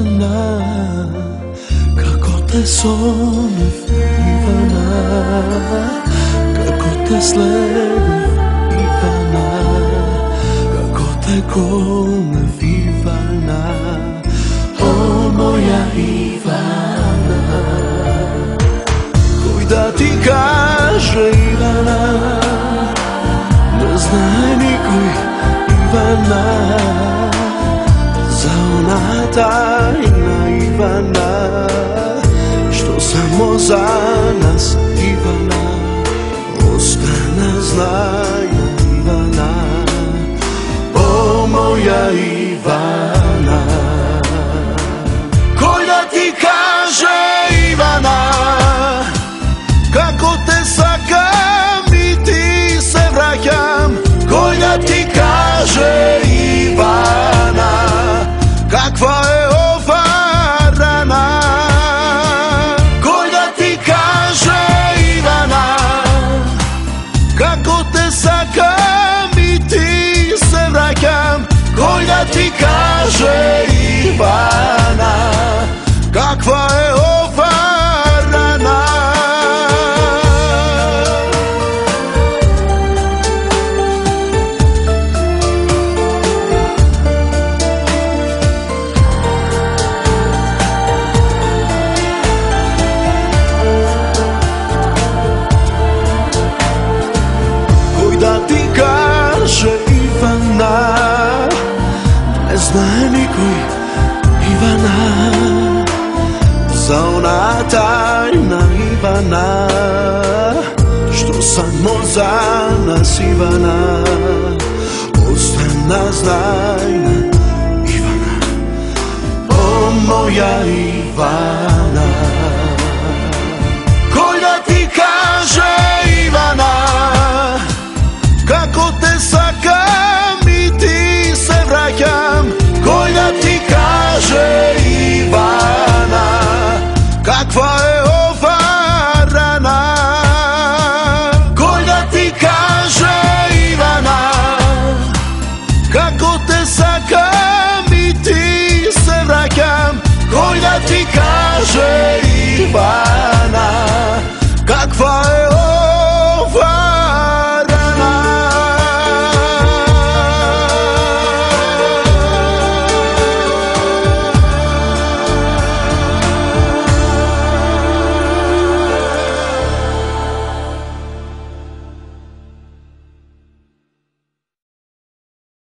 Ивана, како те сонев, Ивана, како те следев, Ивана, како те гонев, Ивана, о моја Ивана. Кој да ти каже, Ивана, не знае никој, Ивана, за она тајна, Ивана, што само за нас, Ивана, остана знаја, Ивана, о моја Ивана. Кој да ти каже, Ивана, како те сакам и ти се враќам. Кој да ти каже, Ивана, каква е ова рана. Кој да ти каже, Ивана, како те сакам и ти се враќам. Кој да ти каже, Ивана, каква е ова рана. Ивана, не знае никој, Ивана, за она тајна, Ивана, што само за нас, Ивана, остана знајна, Ивана, о моја Ивана. Кој да ти каже, Ивана, како те сакам и ти се враќам. Кој да ти каже, Ивана, каква е ова рана. Кој да ти каже, Ивана, како те сакам и ти се враќам. Кој да ти каже, Ивана, каква е